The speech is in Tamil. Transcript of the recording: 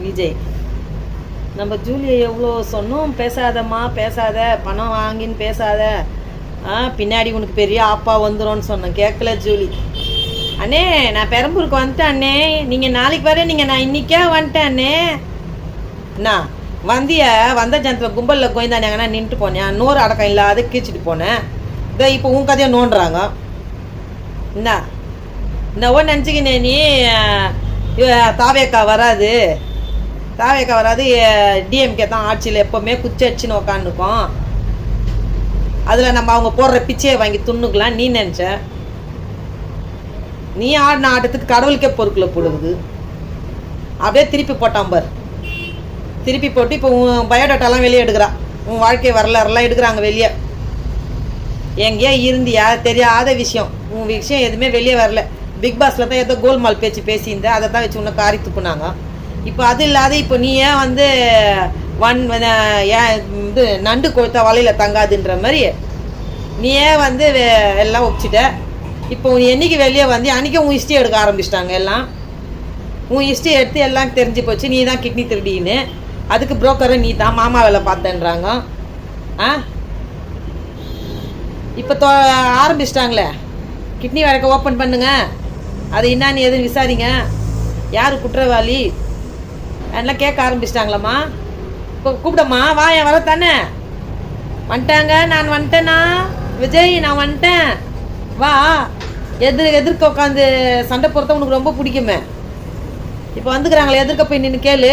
விஜய். நம்ம ஜூலியை எவ்வளோ சொன்னோம், பேசாதம்மா பேசாத, பணம் வாங்கின்னு பேசாத, பின்னாடி உனக்கு பெரிய ஆப்பா வந்துடும்னு சொன்னேன். கேட்கல ஜூலி. அண்ணே நான் பெரம்பூருக்கு வந்துட்டேன் அண்ணே, நீங்கள் நாளைக்கு வர, நீங்கள் நான் இன்றைக்கே வந்துட்டேன் அண்ணே. என்ன வந்த ஜனத்தில் கும்பலில் கோயந்தானேங்கன்னா நின்றுட்டு போனேன், நூறு அடக்கம் இல்லாத கீழ்ச்சிட்டு போனேன். இதோ இப்போ உன் கதையை நோண்டுறாங்க. என்னவோ நினச்சிக்கினே நீ தாவேக்கா வராது, டிஎம்கே தான் ஆட்சியில் எப்போவுமே குச்சி அடிச்சுன்னு உக்காந்துருக்கோம், அதில் நம்ம அவங்க போடுற பிச்சையை வாங்கி துண்ணுக்கலாம் நீ நினச்ச. நீ ஆடின ஆட்டத்துக்கு கடவுளுக்கே பொறுக்கில் போடுது. அப்படியே திருப்பி போட்டான் பார், திருப்பி போட்டு இப்போ உன் பயோடாட்டாலாம் வெளியே எடுக்கிறான். உன் வாழ்க்கை வரலாறுலாம் எடுக்கிறாங்க வெளியே. எங்கேயா இருந்தியா தெரியாத விஷயம், உன் விஷயம் எதுவுமே வெளியே வரல. பிக் பாஸில் தான் ஏதோ கோல்மால் பேச்சு பேசியிருந்த, அதை தான் வச்சு உன்னை காரி துப்புனாங்க. இப்போ அது இல்லாத இப்போ நீ ஏன் வந்து இது நண்டு கொளுத்தா வலையில் தங்காதுன்ற மாதிரி நீ ஏன் வந்து எல்லாம் ஒப்பிச்சிட்ட. இப்போ உன் என்னைக்கு வெளியே வந்து அன்றைக்கி உன் ஹிஸ்ட்ரி எடுக்க ஆரம்பிச்சிட்டாங்க. எல்லாம் உன் ஹிஸ்ட்ரி எடுத்து எல்லாம் தெரிஞ்சு போச்சு, நீ தான் கிட்னி திருடின்னு. அதுக்கு புரோக்கரை நீ தான் மாமா வேலை பார்த்தேன்றாங்க. இப்போ ஆரம்பிச்சிட்டாங்களே, கிட்னி வழக்கை ஓப்பன் பண்ணுங்க, அது என்னான்னு எதுன்னு விசாரிங்க, யார் குற்றவாளி அதெல்லாம் கேட்க ஆரம்பிச்சிட்டாங்களாம்மா. இப்போ கூப்பிடம்மா, வா என் வர தானே வந்துட்டாங்க. நான் வந்துட்டேண்ணா விஜய், நான் வந்துட்டேன், வா. எதிர்க்க உட்காந்து சண்டை போகிறத உனக்கு ரொம்ப பிடிக்குமே. இப்போ வந்துக்கிறாங்களே, எதிர்க்க போய் நின்று கேளு.